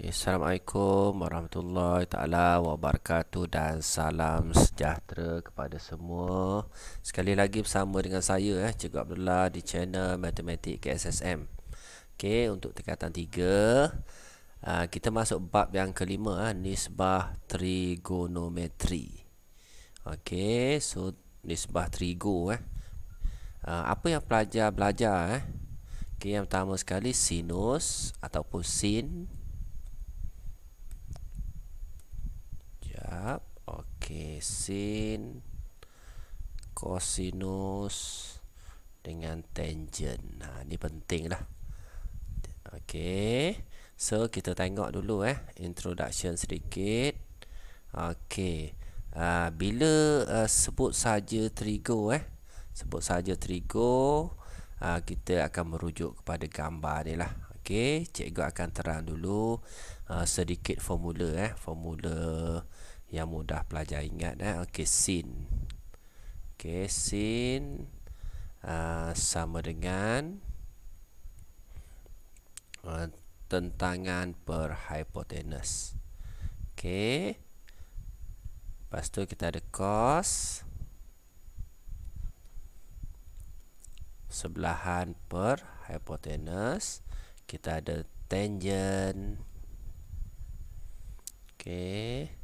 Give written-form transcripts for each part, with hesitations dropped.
Assalamualaikum warahmatullahi taala wabarakatuh dan salam sejahtera kepada semua. Sekali lagi bersama dengan saya Cikgu Abdullah di channel Matematik KSSM. Okey, untuk tingkatan 3 kita masuk bab yang kelima, nisbah trigonometri. Okey, so nisbah trigo apa yang pelajar belajar Okey, yang pertama sekali sinus ataupun sin. Okey, sin, kosinus dengan tangent. Ni penting lah. Okey, so kita tengok dulu introduction sedikit. Okey, bila sebut saja trigo sebut saja trigo, kita akan merujuk kepada gambar ni lah. Okey, cikgu akan terang dulu sedikit formula formula yang mudah pelajar ingat Okey, sin. Okey, sin sama dengan tentangan per hipotenus. Okey. Lepas tu kita ada cos sebelahan per hipotenus. Kita ada tangent. Okey,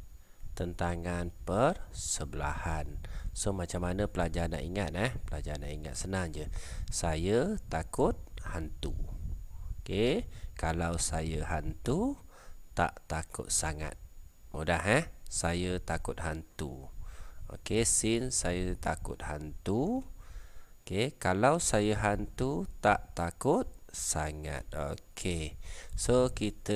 tentangan per sebelahan. So macam mana pelajar nak ingat Pelajar nak ingat senang je. Saya takut hantu. Okey, kalau saya hantu tak takut sangat. Mudah Saya takut hantu. Okey, sin saya takut hantu. Okey, kalau saya hantu tak takut sangat. Okey. So kita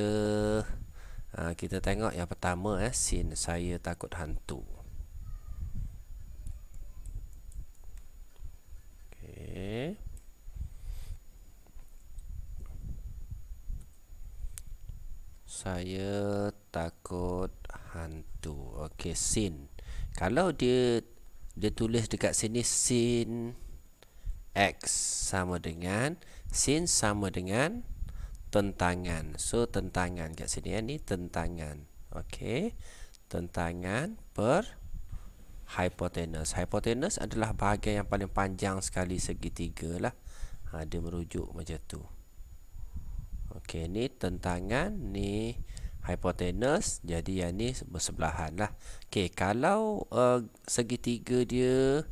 tengok yang pertama sin saya takut hantu. Okey. Saya takut hantu. Okey, sin. Kalau dia tulis dekat sini sin x sama dengan sin sama dengan tentangan. So tentangan kat sini ni tentangan. Okey. Tentangan per hipotenus. Hipotenus adalah bahagian yang paling panjang sekali segitiga lah. Dia merujuk macam tu. Okey, ni tentangan, ni hipotenus, jadi yang ni bersebelahan lah. Okey, kalau segitiga dia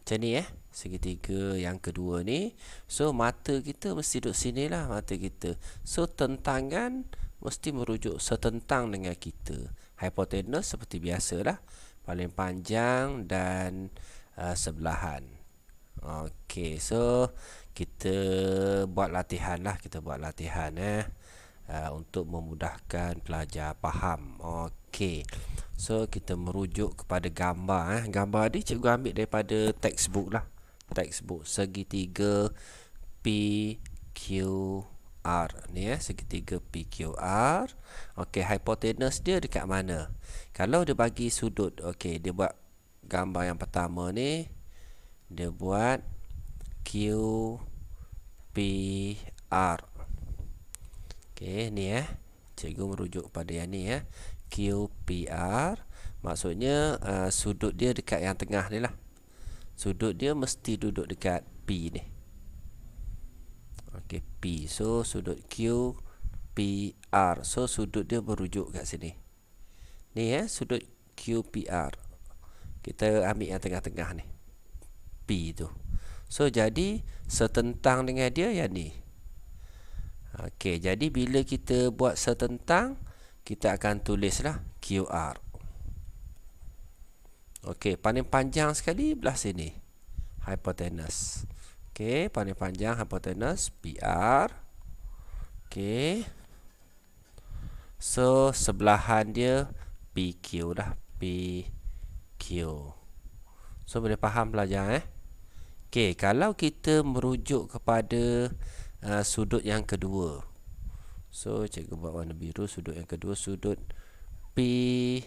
macam ni segitiga yang kedua ni, so mata kita mesti duduk sini lah, mata kita. So tentangan mesti merujuk setentang dengan kita. Hipotenus seperti biasa lah, paling panjang dan sebelahan. Okey, so kita buat latihan lah, untuk memudahkan pelajar faham. Okey, so kita merujuk kepada gambar Gambar ni cikgu ambil daripada textbook lah. Textbook segitiga PQR ni segitiga PQR. Okey, hipotenus dia dekat mana? Kalau dia bagi sudut, okey, dia buat gambar yang pertama ni, dia buat QPR. Okey, ni cikgu merujuk pada yang ni QPR. Maksudnya sudut dia dekat yang tengah ni lah. Sudut dia mesti duduk dekat P ni. Okey, P. So sudut QPR. So sudut dia merujuk kat sini. Ni sudut QPR. Kita ambil yang tengah-tengah ni, P tu. So jadi setentang dengan dia yang ni. Okey, jadi bila kita buat setentang, kita akan tulislah QR. Okey, paling panjang sekali belah sini, hipotenus. Okey, paling panjang hipotenus PR. Okey. So sebelahan dia PQ dah, PQ. So boleh faham pelajar Okey, kalau kita merujuk kepada sudut yang kedua. So cikgu buat warna biru. Sudut yang kedua, sudut PRQ.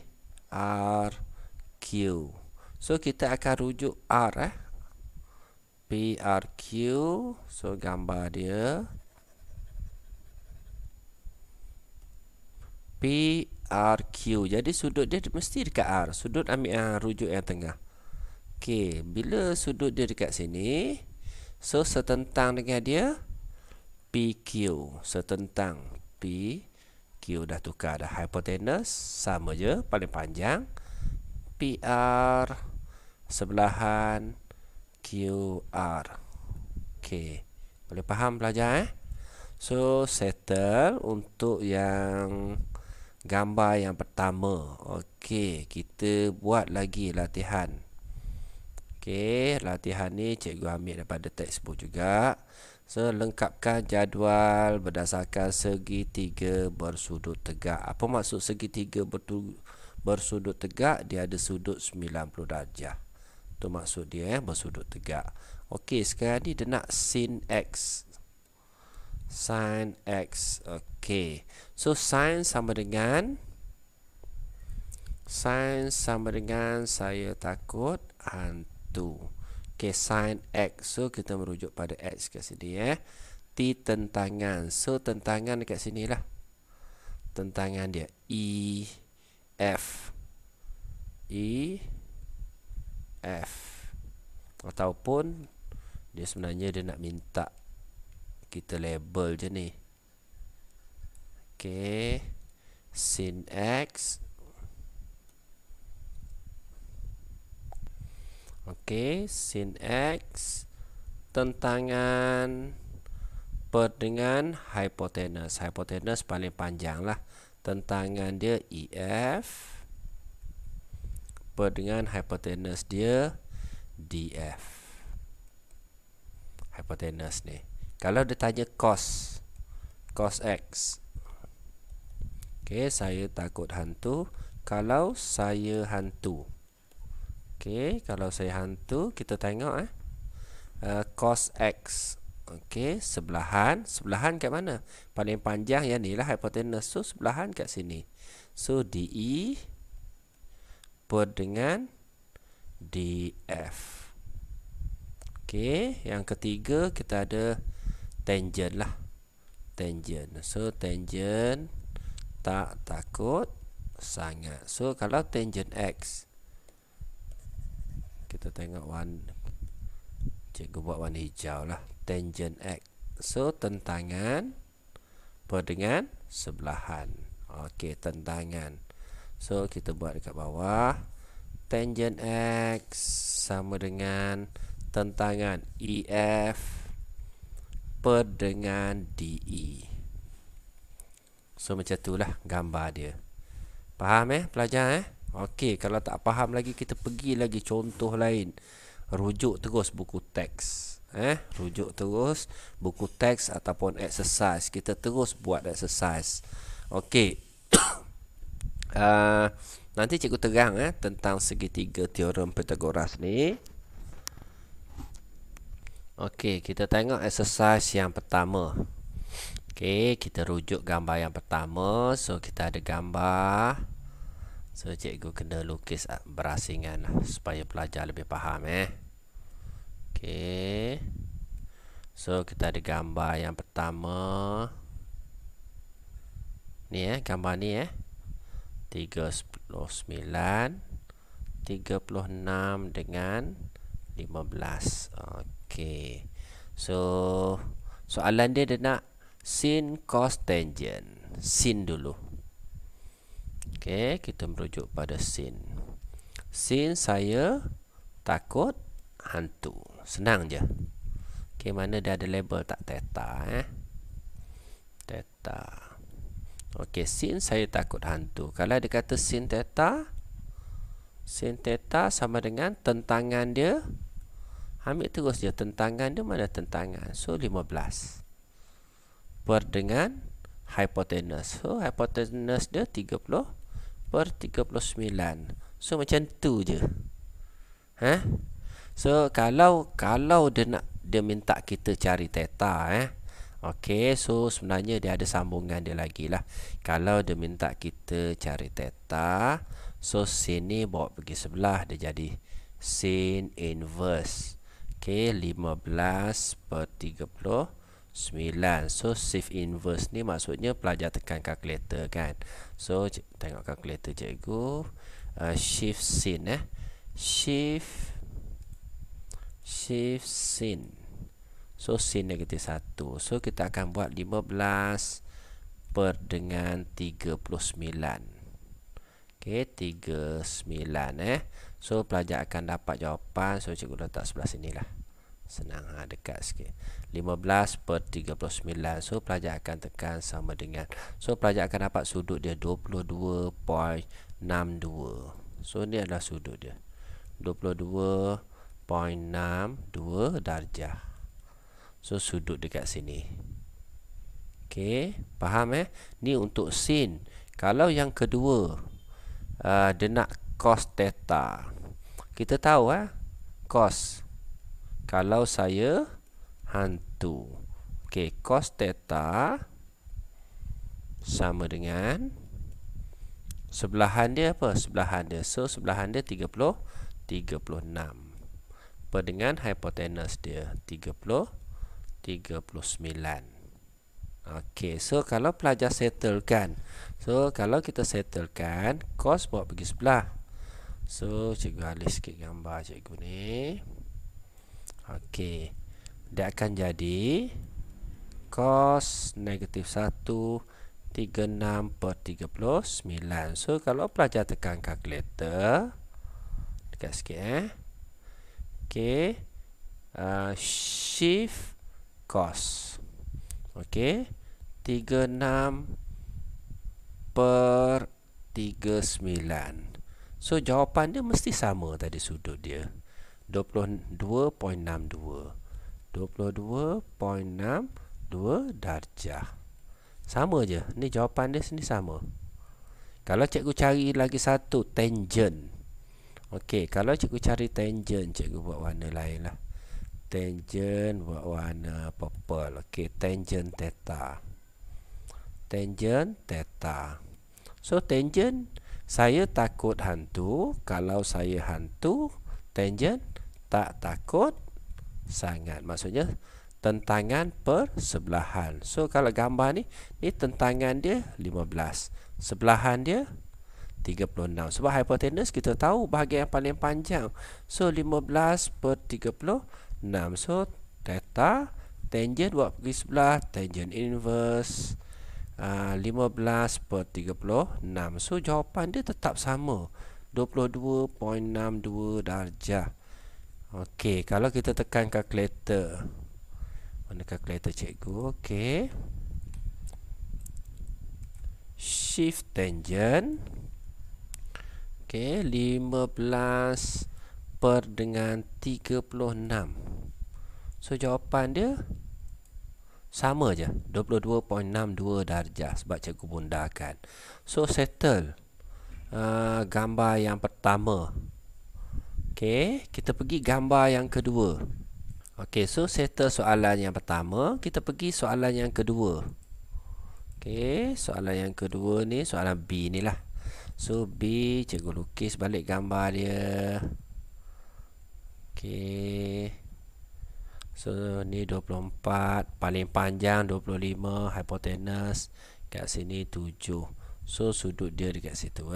So kita akan rujuk R PRQ. So gambar dia PRQ. Jadi sudut dia mesti dekat R. Sudut ambil rujuk yang tengah. Okey, bila sudut dia dekat sini, so setentang dengan dia PQ. Setentang PQ. Dah tukar dah. Hypotenuse sama je, paling panjang. PR sebelahan QR. Okey, boleh faham pelajar So settle untuk yang gambar yang pertama. Okey, kita buat lagi latihan. Okey, latihan ni cikgu ambil daripada textbook juga. So lengkapkan jadual berdasarkan segitiga bersudut tegak. Apa maksud segitiga bersudut tegak? Dia ada sudut 90 darjah. Itu maksud dia bersudut tegak. Okey, sekarang ni dia nak sin X. Sin X. Okey. So sin sama dengan saya takut hantu. Okey, sin X. So kita merujuk pada X kat sini T tentangan. So tentangan dekat sini lah. Tentangan dia E F. Ataupun dia sebenarnya dia nak minta kita label je ni. Okey, sin X. Okey, sin X tentangan per dengan hypotenuse. Hypotenuse paling panjang lah. Tentangan dia EF per dengan hypotenuse dia DF. Hypotenuse ni. Kalau dia tanya cos X. Okey, saya takut hantu. Kalau saya hantu. Okey, kalau saya hantu, kita tengok cos X. Okey, sebelahan kat mana? Paling panjang yang ni lah hypotenuse. So sebelahan kat sini. So DE per dengan DF. Okey, yang ketiga kita ada tangent lah. Tangent. So tangent tak takut sangat. So kalau tangent X, kita tengok cikgu buat warna hijau lah. Tangent X. So tentangan per dengan sebelahan. Okey, tentangan. So kita buat dekat bawah. Tangent X sama dengan tentangan EF per dengan DE. So macam itulah gambar dia. Faham pelajar Okey, kalau tak faham lagi, kita pergi lagi contoh lain. Rujuk terus buku teks. Rujuk terus buku teks ataupun exercise. Kita terus buat exercise. Okey. Nanti cikgu terang tentang segitiga teorem Pythagoras ni. Okey, kita tengok exercise yang pertama. Okey, kita rujuk gambar yang pertama. So kita ada gambar. So cikgu kena lukis berasingan lah, supaya pelajar lebih faham Okey. So kita ada gambar yang pertama. Ni gambar ni 39 36 dengan 15. Okey. So soalan dia nak sin cos tangent. Sin dulu. Okey, kita merujuk pada sin. Sin saya takut hantu. Senang je. Okey, mana dia ada label tak? Theta Theta. Okey, sin saya takut hantu. Kalau dia kata sin theta sama dengan tentangan dia. Ambil terus je tentangan dia, mana tentangan? So 15 per dengan hypotenuse. So hypotenuse dia 30 per 39. So macam tu je. So kalau dia minta kita cari theta Okey, so sebenarnya dia ada sambungan dia lagi lah. Kalau dia minta kita cari theta, so sin ni bawa pergi sebelah, dia jadi sin inverse. Okey, 15 per 39. 9. So shift inverse ni maksudnya pelajar tekan kalkulator kan. So tengok kalkulator cikgu. Shift sin shift sin. So sin negatif 1. So kita akan buat 15 per dengan 39. Okey, 39 So pelajar akan dapat jawapan. So cikgu letak sebelah sinilah. Senang, dekat sikit. 15 per 39. So pelajar akan tekan sama dengan. So pelajar akan dapat sudut dia 22.62. So ni adalah sudut dia 22.62 darjah. So sudut dekat sini. Okey, faham Ni untuk sin. Kalau yang kedua, dia nak cos theta. Kita tahu cos. Kalau saya hantu. Okey, cos theta sama dengan sebelahan dia apa? Sebelahan dia. So sebelahan dia 36 per dengan hipotenus dia 39. Okey, so kalau pelajar settlekan. So kalau kita settlekan, cos bawa pergi sebelah. So cikgu alih sikit gambar cikgu ni. Okey, dia akan jadi cos negatif 1 36 per 39. So kalau pelajar tekan kalkulator, dekat sikit Okey, shift cos. Okey, 36 per 39. So jawapan dia mesti sama tadi sudut dia 22.62 darjah. Sama je. Ni jawapan dia sini sama. Kalau cikgu cari lagi satu, tangent. Okey, kalau cikgu cari tangent, cikgu buat warna lain lah. Tangent buat warna purple. Okey, tangent theta. Tangent theta. So tangent, saya takut hantu. Kalau saya hantu, tangent tak takut sangat. Maksudnya tentangan per sebelahan. So kalau gambar ni tentangan dia 15. Sebelahan dia 36. Sebab hipotenus kita tahu bahagian yang paling panjang. So 15 per 36. So theta, tangent buat pergi sebelah, tangent inverse 15 per 36. So jawapan dia tetap sama 22.62 darjah. Okey, kalau kita tekan kalkulator. Mana kalkulator cikgu? Okey. Shift tangent. Okey, 15 per dengan 36. So jawapan dia sama je, 22.62 darjah sebab cikgu bundahkan. So settle gambar yang pertama. Okey, kita pergi gambar yang kedua. Okey, so settle soalan yang pertama, kita pergi soalan yang kedua. Okey, soalan yang kedua ni soalan B ni lah. So B, cikgu lukis balik gambar dia. Okey. So ni 24, paling panjang 25, hipotenus kat sini 7. So sudut dia dekat situ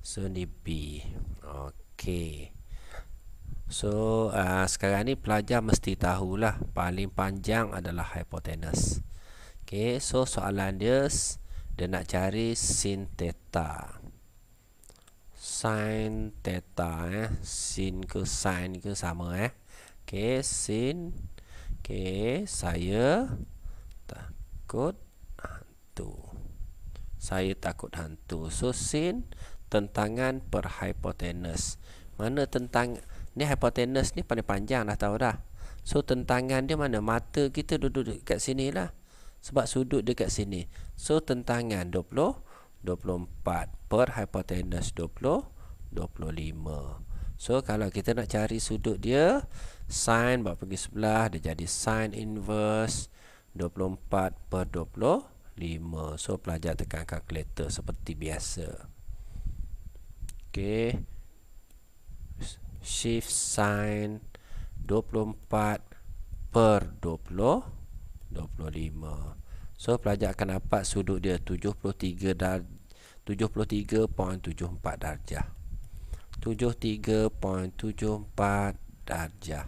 So ni B. Okey. So sekarang ni pelajar mesti tahulah paling panjang adalah hipotenus. Okey, so soalan dia nak cari sin theta. Sin theta sin ke sin ke sama Okey, sin. Okey, saya takut hantu. Saya takut hantu. So sin tentangan per hipotenus. Mana tentang ni hipotenus ni paling panjang dah tahu dah. So tentangan dia mana? Mata kita duduk dekat sini lah. Sebab sudut dekat sini. So tentangan 24 per hipotenus 25. So kalau kita nak cari sudut dia, sin bawa pergi sebelah, dia jadi sin inverse 24 per 25. So pelajar tekan kalkulator seperti biasa. Okey, shift sin 24 per 25. 25. So pelajar akan dapat sudut dia 73.74 darjah. 73.74 darjah.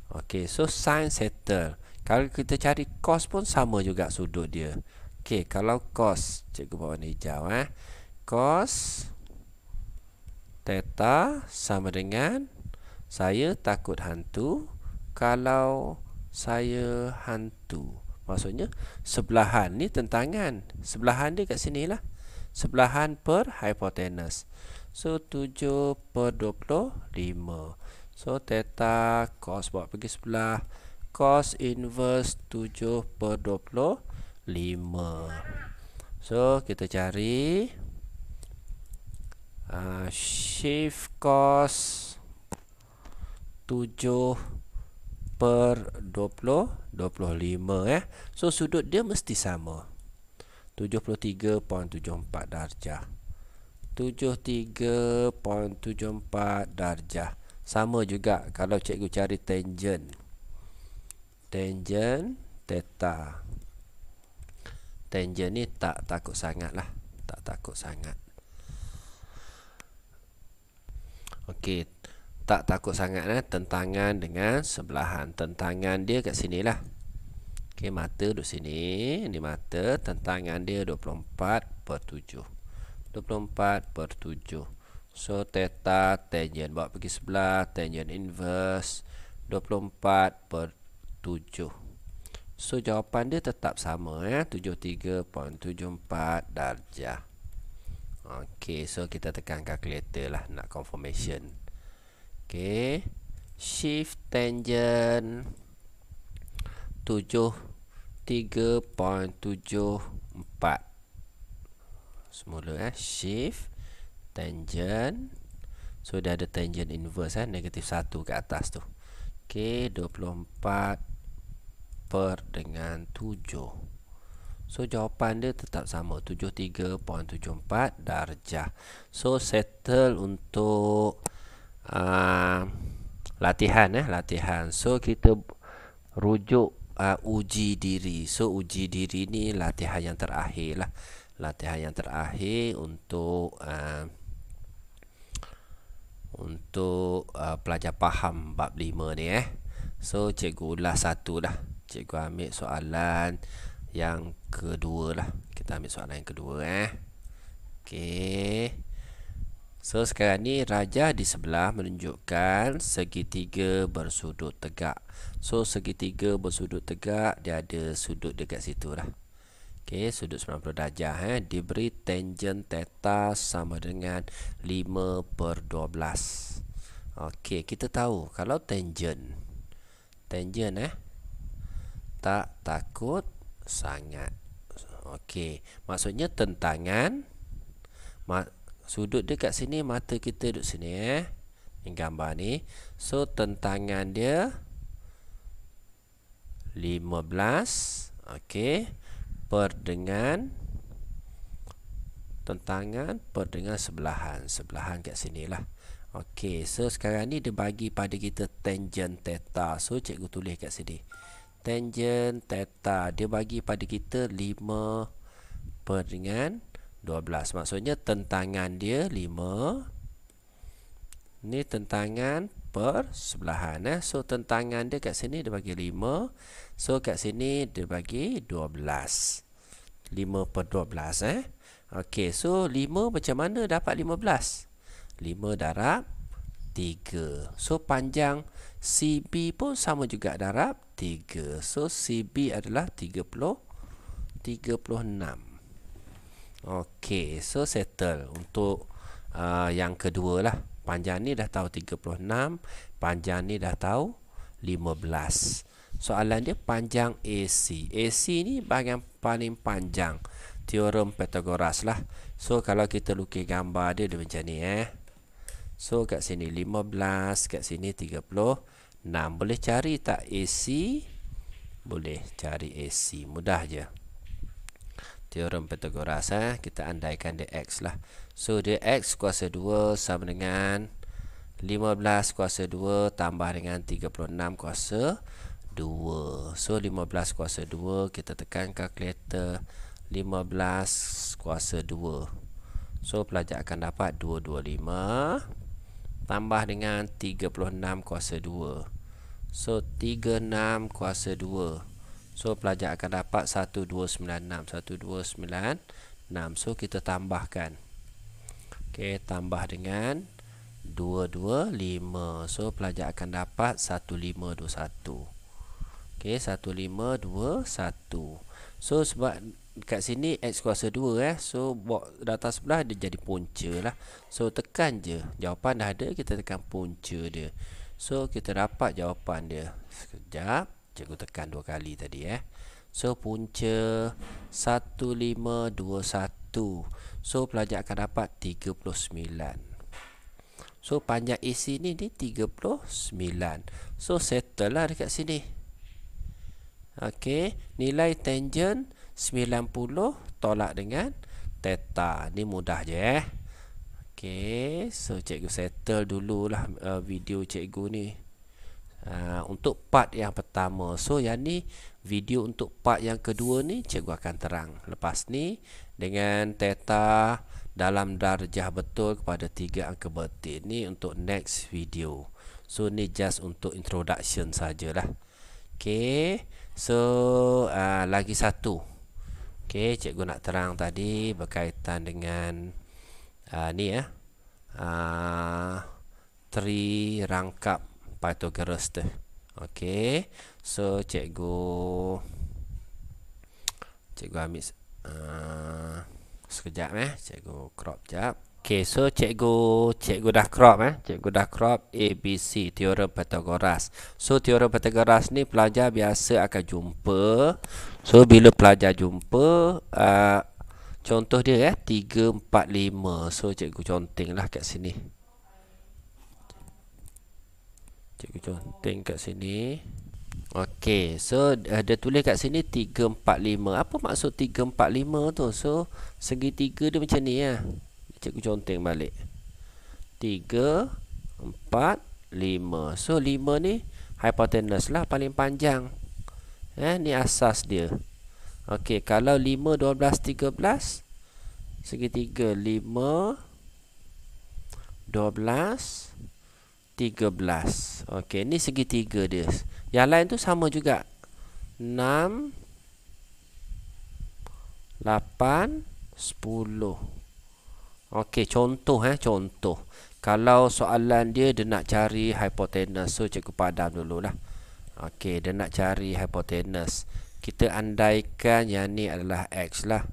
Okey, so sin settle. Kalau kita cari cos pun sama juga sudut dia. Okey, kalau cos, cikgu buat warna hijau cos theta sama dengan, saya takut hantu kalau saya hantu. Maksudnya sebelahan ni tentangan. Sebelahan dia kat sini lah. Sebelahan per hipotenus. So 7/25. So theta cos bawa pergi sebelah. Cos inverse 7/25. So kita cari shift cos 7/25 So sudut dia mesti sama, 73.74 darjah. 73.74 darjah. Sama juga kalau cikgu cari tangent. Tangent theta. Tangent ni tak takut sangat lah. Tak takut sangat. Okey, tak takut sangat tentangan dengan sebelahan. Tentangan dia kat sini lah. Okey, mata duduk sini. Ini mata, tentangan dia 24/7. 24/7. So theta tangent bawa pergi sebelah, tangent inverse 24/7. So jawapan dia tetap sama 73.74 darjah. Okey, so kita tekan calculator lah nak confirmation. Okey, shift tangent 73.74. Semula shift tangent. So dia ada tangent inverse negatif 1 ke atas tu. Okey, 24/7. So jawapan dia tetap sama, 73.74 darjah. So settle untuk latihan latihan. So kita rujuk uji diri. So uji diri ni latihan yang terakhir lah. Latihan yang terakhir untuk pelajar faham bab 5 ni So cikgu ulas satu lah. Cikgu ambil soalan yang kedua lah. Kita ambil soalan yang kedua Okey. So sekarang ni raja di sebelah menunjukkan segitiga bersudut tegak. So segitiga bersudut tegak, dia ada sudut dekat situ lah. Okey, sudut 90 darjah diberi tangent theta sama dengan 5/12. Okey, kita tahu kalau tangent tak takut sangat. Okey, maksudnya tentangan sudut dia kat sini, mata kita duduk sini Ini gambar ni. So tentangan dia 15. Okey, per dengan tentangan per dengan sebelahan. Sebelahan kat sinilah. Okey, so sekarang ni dia bagi pada kita tangent theta. So cikgu tulis kat sini. Tangent theta dia bagi pada kita 5 per dengan 12. Maksudnya tentangan dia 5. Ni tentangan per sebelahan So tentangan dia kat sini dia bagi 5. So kat sini dia bagi 12. 5/12 Okey, so 5 macam mana dapat 15? 5 darab 3. So panjang CB pun sama juga darab 3. So CB adalah 36. Okey, so settle untuk yang kedua lah. Panjang ni dah tahu 36, panjang ni dah tahu 15. Soalan dia panjang AC. AC ni bahagian paling panjang. Teorem Pythagoras lah. So kalau kita lukis gambar dia macam ni So kat sini 15, kat sini 36. Boleh cari tak AC? Boleh cari AC, mudah je. Teorem Pythagoras kita andaikan dia X lah. So dia X kuasa 2 sama dengan 15 kuasa 2 tambah dengan 36 kuasa 2. So 15 kuasa 2, kita tekan kalkulator. 15 kuasa 2. So pelajar akan dapat 225 tambah dengan 36 kuasa 2. So 36 kuasa 2. So pelajar akan dapat 1296. 1296. So kita tambahkan. Okey, tambah dengan 225. So pelajar akan dapat 1521. Okey, 1521. So sebab kat sini X kuasa 2 so data sebelah dia jadi punca lah. So tekan je, jawapan dah ada, kita tekan punca dia. So kita dapat jawapan dia. Sekejap, cikgu tekan 2 kali tadi So punca 1521. So pelajar akan dapat 39. So panjang AC ni 39. So settle lah dekat sini. Okey, nilai tangent 90 tolak dengan theta. Ni mudah je Okey, so cikgu settle dululah video cikgu ni. Untuk part yang pertama. So yang ni video untuk part yang kedua ni cikgu akan terang lepas ni dengan theta dalam darjah betul kepada 3 angka bertik. Ni untuk next video. So ni just untuk introduction sajalah. Okey, so lagi satu. Okey, cikgu nak terang tadi berkaitan dengan ni tri rangkap Pythagoras tu. Okey, so cikgu ambil sekejap cikgu crop jap. Okey, so cikgu dah crop cikgu dah crop ABC, teorem Pythagoras. So teorem Pythagoras ni pelajar biasa akan jumpa. So bila pelajar jumpa contoh dia 3, 4, 5. So cikgu contenglah kat sini. Cikgu conteng kat sini. Okey, so dia tulis kat sini 3, 4, 5. Apa maksud 3, 4, 5 tu? So segitiga dia macam ni Cikgu conteng balik. 3, 4, 5. So 5 ni hypotenuse lah, paling panjang. Ni asas dia. Okey, kalau 5, 12, 13 segitiga 5, 12, 13. Okey, ni segitiga dia. Yang lain tu sama juga. 6, 8, 10. Okey, contoh contoh. Kalau soalan dia nak cari hypotenuse, so cikgu padam dululah. Okey, dia nak cari hypotenuse. Kita andaikan yang ni adalah X lah.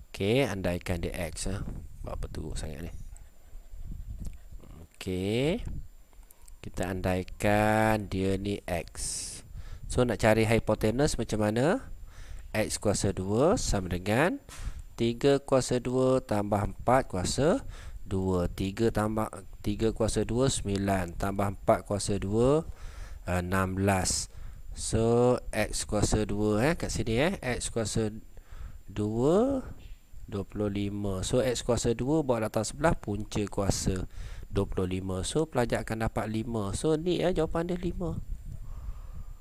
Okey, andaikan dia X Berapa teruk sangat ni. Okey, kita andaikan dia ni X. So nak cari hypotenuse macam mana? X kuasa 2 sama dengan 3 kuasa 2 tambah 4 kuasa 2. 3 kuasa 2 9 tambah 4 kuasa 2 16. So X kuasa 2 kat sini X kuasa 2 25. So X kuasa 2 bawa datang sebelah punca kuasa 25. So pelajar akan dapat 5. So ni jawapan dia 5.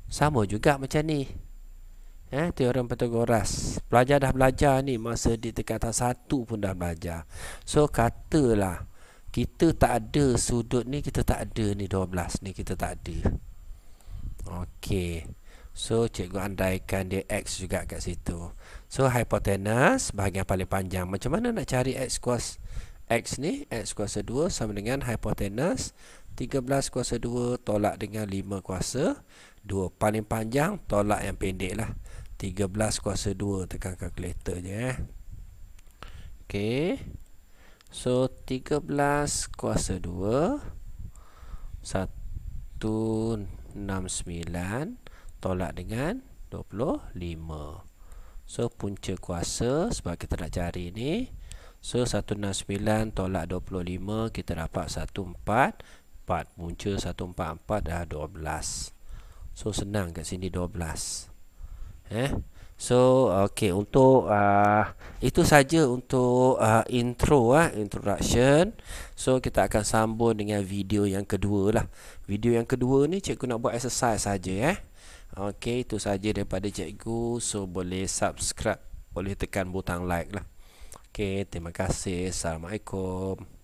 Sama juga macam ni. Teorem Pythagoras. Pelajar dah belajar ni masa di tingkatan 1 pun dah belajar. So katalah kita tak ada sudut ni, kita tak ada ni 12 ni, kita tak ada. Okey. So cikgu andaikan dia X juga kat situ. So hypotenuse bahagian paling panjang. Macam mana nak cari X kuasa X ni? X kuasa 2 sama dengan hypotenuse 13 kuasa 2 tolak dengan 5 kuasa 2. Paling panjang tolak yang pendek lah. 13 kuasa 2, tekan kalkulator je Okey. So 13 kuasa 2 169 tolak dengan 25. So punca kuasa sebab kita nak cari ni. So 169 tolak 25, kita dapat 144. Punca 144 dah 12. So senang kat sini 12. So okey, untuk itu saja untuk introduction. So kita akan sambung dengan video yang kedua lah. Video yang kedua ni cikgu nak buat exercise saja. Okey, itu saja daripada cikgu. So boleh subscribe, boleh tekan butang like lah. Okey, terima kasih. Assalamualaikum.